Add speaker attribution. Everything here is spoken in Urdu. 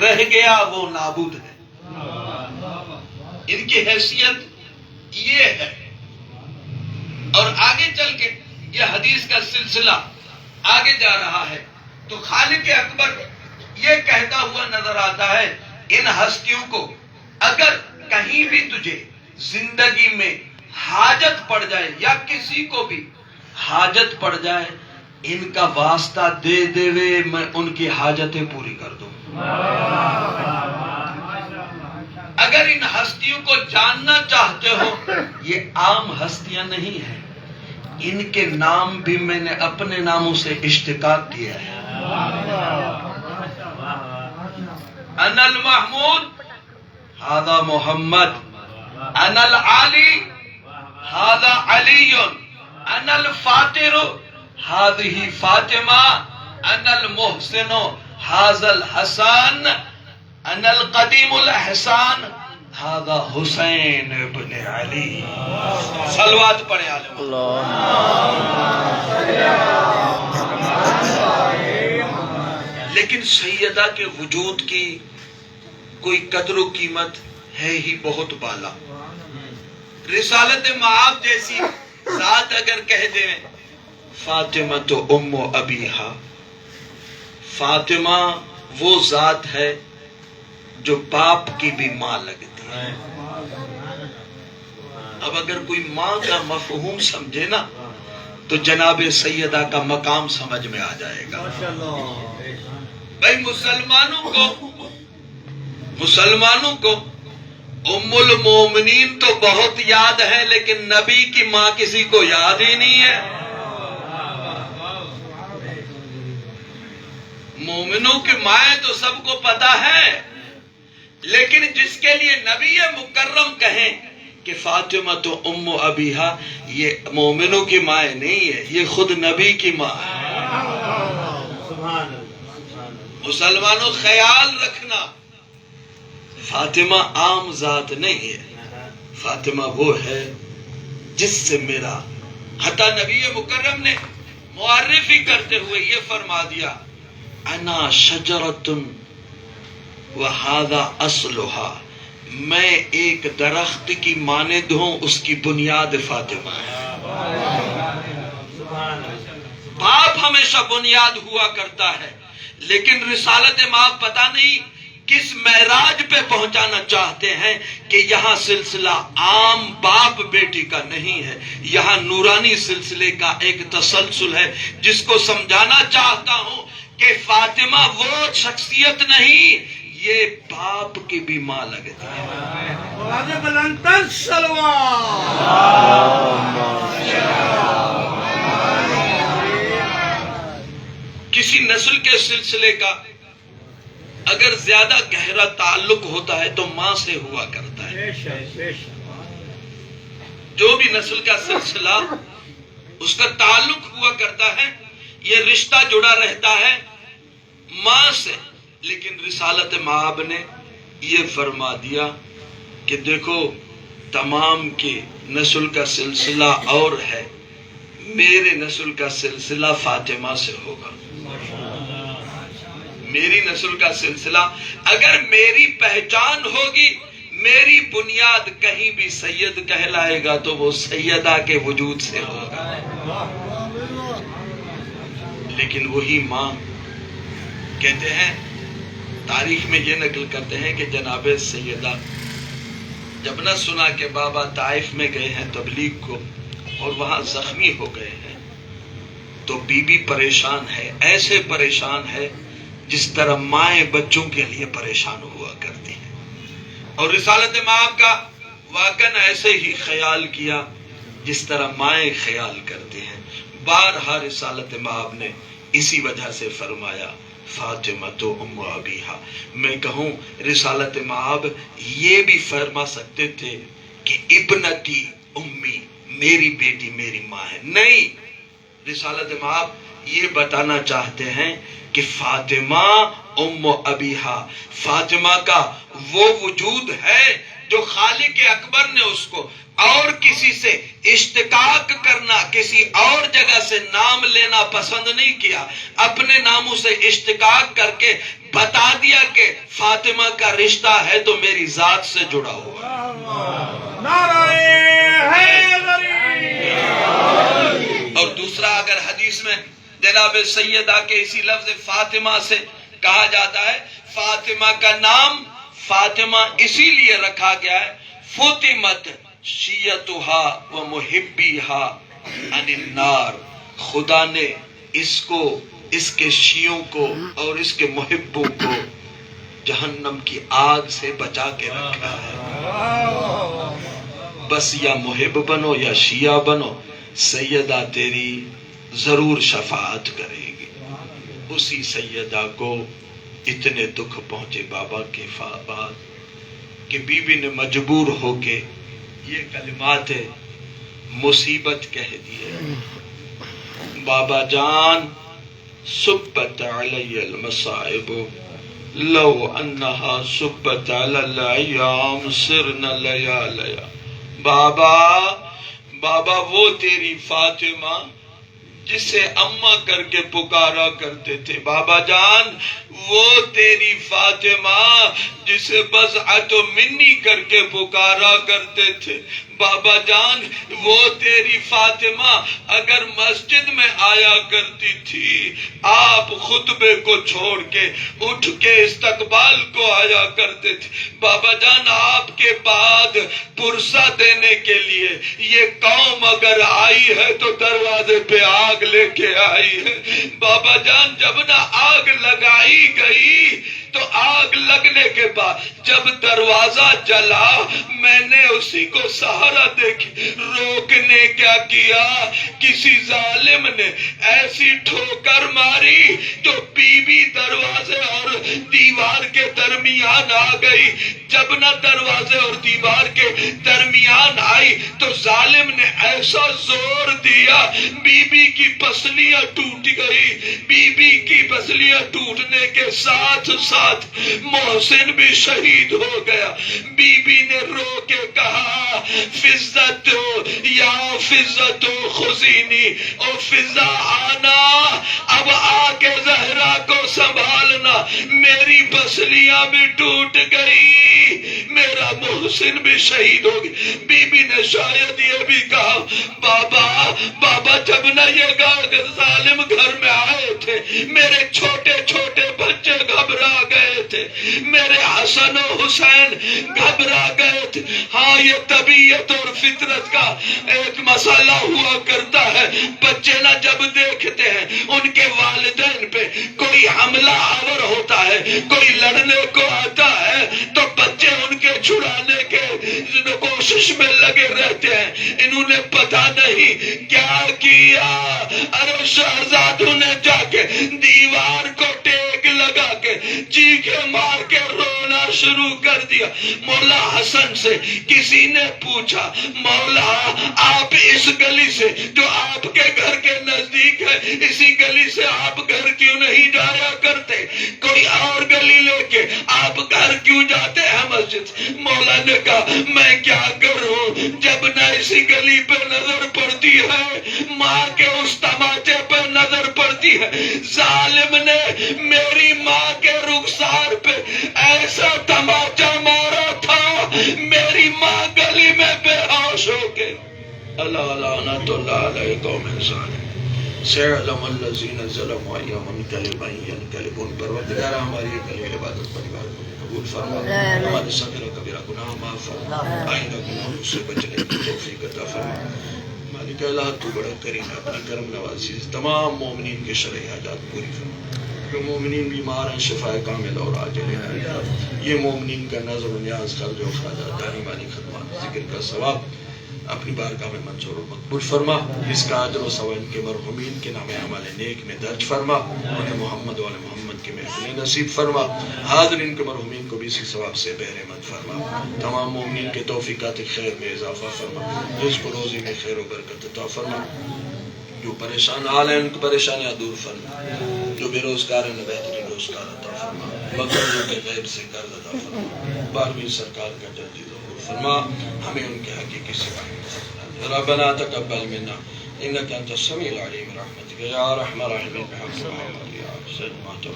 Speaker 1: رہ گیا وہ نابود ہے. ان کی حیثیت یہ ہے. اور آگے چل کے یہ حدیث کا سلسلہ آگے جا رہا ہے تو خالق اکبر یہ کہتا ہوا نظر آتا ہے ان ہستیوں کو اگر کہیں بھی تجھے زندگی میں حاجت پڑ جائے یا کسی کو بھی حاجت پڑ جائے ان کا واسطہ دے دے میں ان کی حاجتیں پوری کر دوں. اگر ان ہستیوں کو جاننا چاہتے ہو یہ عام ہستیاں نہیں ہیں. ان کے نام بھی میں نے اپنے ناموں سے اشتقاق کیا ہے. انا المحمود هذا محمد، انا العلی هذا علی، انا الفاطر هذه فاطمہ، انا المحسن هذا الحسن، انا القدیم الاحسان هذا حسین ابن علی. صلوات پڑھے عالم. لیکن سیدہ کے وجود کی کوئی قدر و قیمت ہے ہی بہت بالا. رسالت مآب جیسی ذات اگر کہہ دیں فاطمہ تو ام ابیہا، فاطمہ وہ ذات ہے جو باپ کی بھی ماں لگتی ہے. اب اگر کوئی ماں کا مفہوم سمجھے نا تو جناب سیدہ کا مقام سمجھ میں آ جائے گا. بھائی مسلمانوں کو ام المومنین تو بہت یاد ہے لیکن نبی کی ماں کسی کو یاد ہی نہیں ہے. مومنوں کی مائیں تو سب کو پتا ہے لیکن جس کے لیے نبی مکرم کہیں کہ فاطمہ تو ام ابیہا، یہ مومنوں کی مائیں نہیں ہے، یہ خود نبی کی ماں ہے. مسلمانوں خیال رکھنا فاطمہ عام ذات نہیں ہے. فاطمہ وہ ہے جس سے میرا حتی نبی مکرم نے معرفی کرتے ہوئے یہ فرما دیا انا شجرۃ وہذا اصلھا، میں ایک درخت کی مانند ہوں، اس کی بنیاد فاطمہ ہے. باپ ہمیشہ بنیاد ہوا کرتا ہے لیکن رسالت مآب پتہ نہیں کس معراج پہ پہنچانا چاہتے ہیں کہ یہاں سلسلہ عام باپ بیٹی کا نہیں ہے، یہاں نورانی سلسلے کا ایک تسلسل ہے جس کو سمجھانا چاہتا ہوں کہ فاطمہ وہ شخصیت نہیں، یہ باپ کی بھی ماں لگتی ہے. کسی نسل کے سلسلے کا اگر زیادہ گہرا تعلق ہوتا ہے تو ماں سے ہوا کرتا ہے. جو بھی نسل کا سلسلہ اس کا تعلق ہوا کرتا ہے یہ رشتہ جڑا رہتا ہے ماں سے. لیکن رسالت مآب نے یہ فرما دیا کہ دیکھو تمام کی نسل کا سلسلہ اور ہے، میرے نسل کا سلسلہ فاطمہ سے ہوگا. میری نسل کا سلسلہ اگر میری پہچان ہوگی، میری بنیاد کہیں بھی سید کہلائے گا تو وہ سیدہ کے وجود سے ہوگا. لیکن وہی ماں کہتے ہیں، تاریخ میں یہ نقل کرتے ہیں کہ جناب سیدہ جب نہ سنا کہ بابا طائف میں گئے ہیں تبلیغ کو اور وہاں زخمی ہو گئے ہیں تو بی بی پریشان ہے، ایسے پریشان ہے جس طرح مائیں بچوں کے لیے پریشان ہوا کرتی ہیں. اور رسالت مآب کا واقعاً ایسے ہی خیال کیا جس طرح مائیں خیال کرتی ہیں. بارہا رسالت مآب نے اسی وجہ سے فرمایا فاطمہ تو ام ابیہا. میں کہوں رسالت مآب یہ بھی فرما سکتے تھے کہ ابنتی امی، میری بیٹی میری ماں ہے. نہیں، رسالت مآب یہ بتانا چاہتے ہیں کہ فاطمہ ام ابیہا، فاطمہ کا وہ وجود ہے جو خالق اکبر نے اس کو اور کسی سے اشتقاق کرنا، کسی اور جگہ سے نام لینا پسند نہیں کیا، اپنے ناموں سے اشتقاق کر کے بتا دیا کہ فاطمہ کا رشتہ ہے تو میری ذات سے جڑا ہوا۔ اور دوسرا اگر حدیث میں جناب سیدہ کے اسی لفظ فاطمہ سے کہا جاتا ہے، فاطمہ کا نام فاطمہ اسی لیے رکھا گیا ہے، فاطمت شیعتھا و محبیہا عن النار، خدا نے اس کو، اس کے شیعوں کو اور اس کے محبوں کو جہنم کی آگ سے بچا کے رکھا ہے۔ بس یا محب بنو یا شیعہ بنو، سیدہ تیری ضرور شفاعت کرے گی۔ اسی سیدہ کو اتنے دکھ پہنچے بابا کے بعد کہ بی بی نے مجبور ہو کے یہ کلمات مصیبت کہہ دیے، بابا جان سبت علی المصائب لو انہا سبت علی الایام سرن لیالیا۔ بابا وہ تیری فاطمہ جسے اماں کر کے پکارا کرتے تھے، بابا جان وہ تیری فاطمہ جسے بضعت منی کر کے پکارا کرتے تھے، بابا جان وہ تیری فاطمہ اگر مسجد میں آیا کرتی تھی، آپ خطبے کو چھوڑ کے اٹھ کے استقبال کو آیا کرتے تھے، بابا جان آپ کے بعد پرسہ دینے کے لیے یہ قوم اگر آئی ہے تو دروازے پہ آگ لے کے آئی ہے، بابا جان جب نہ آگ لگائی گئی تو آگ لگنے کے بعد جب دروازہ جلا میں نے اسی کو سہارا دے کے روکنے کیا کیا، کسی ظالم نے ایسی ٹھوکر ماری جو بی بی دروازے اور دیوار کے درمیان آ گئی، جب نہ دروازے اور دیوار کے درمیان آئی تو ظالم نے ایسا زور دیا بی بی کی پسلیاں ٹوٹ گئی، بی بی کی پسلیاں ٹوٹنے کے ساتھ ساتھ محسن بھی شہید ہو گیا۔ بی بی نے رو کے کہا فضت یا فضت خزینی، او فضا آنا اب آگے زہرا کو سنبھالنا، میری پسلیاں بھی ٹوٹ گئی، میرا محسن بھی شہید ہو گیا۔ بی بی نے شاید یہ بھی کہا بابا جب نہ یہ ظالم گھر میں آئے تھے میرے چھوٹے چھوٹے بچے گھبرا گئے تھے، میرے حسن و حسین گھبرا گئے تھے۔ ہاں یہ طبیعت اور فطرت کا ایک مسئلہ ہوا کرتا ہے، بچے نہ جب دیکھتے ہیں ان کے والدین پہ کوئی حملہ آور ہوتا ہے، کوئی لڑنے کو آتا ہے تو بچے ان کے چھڑانے کے کوشش میں لگے رہتے ہیں۔ انہوں نے پتہ نہیں کیا کیا، ارے شہزادوں نے جا کے دیوار کو ٹیک لگا کے چیخے مار کے رونا شروع کر دیا۔ مولا حسن سے کسی نے پوچھا مولا آپ اس گلی سے جو آپ کے گھر کے نزدیک ہے اسی گلی سے آپ گھر کیوں نہیں جایا کرتے، کوئی اور گلی لے کے آپ گھر کیوں جاتے ہیں مسجد؟ مولا نے کہا میں کیا کروں، جب نہ اسی گلی پہ نظر پڑتی ہے ماں کے اس تماچے پہ نظر پڑتی ہے، ظالم نے میری ماں کے رخسار پہ ایسا تماچا مارا تھا میری ماں گلی میں بے ہوش ہو گئی۔ اللہ لعنت اللہ علیہ قوم ظالم سيعلم الذين ظلموا أي منقلب ينقلبون۔ پروردگار ہماری یہ کلی عبادت پریوار کو قبول فرما، ہمارے صغیر و کبیرہ گناہ معاف فرما، آئندہ گناہوں سے بچنے کی توفیق عطا فرما۔ مالک الہ تو بڑا کریم ہے، اپنا کرم نوازی تمام مومنین کے شرعی حاجات پوری فرما، جو مومنین بیمار ہیں شفاء کامل اور عاجل ہے، یہ مومنین کا نظر و نیاز قرض و اخراجات دانی مانی خدمات ذکر کا ثواب اپنی بارگاہ میں منظور و مقبول فرما، اس کا اجر و ثواب ان کے مرحومین کے نام اعمال نیک میں درج فرما، انہیں محمد و آل محمد کی محفل نصیب فرما، حاضرین کے مرحومین کو بھی اسی ثواب سے بہرے مند فرما، تمام مومنین کے توفیقات خیر میں اضافہ فرما، رزق و روزی میں خیر و برکت عطا فرما، جو پریشان حال ہیں ان کی پریشانیاں دور فرما، جو بے روزگار ہیں بہترین روزگار عطا فرما۔ مقروضوں کے غیب سے قرض ادا فرما، 12ویں سرکار کا جدید ظہور فرما، ہمیں ان کے حقیقی سپاہی ربنا تقبل منا انك انت السميع العليم برحمتك يا ارحم الراحمين بحق محمد يا سيدنا محمد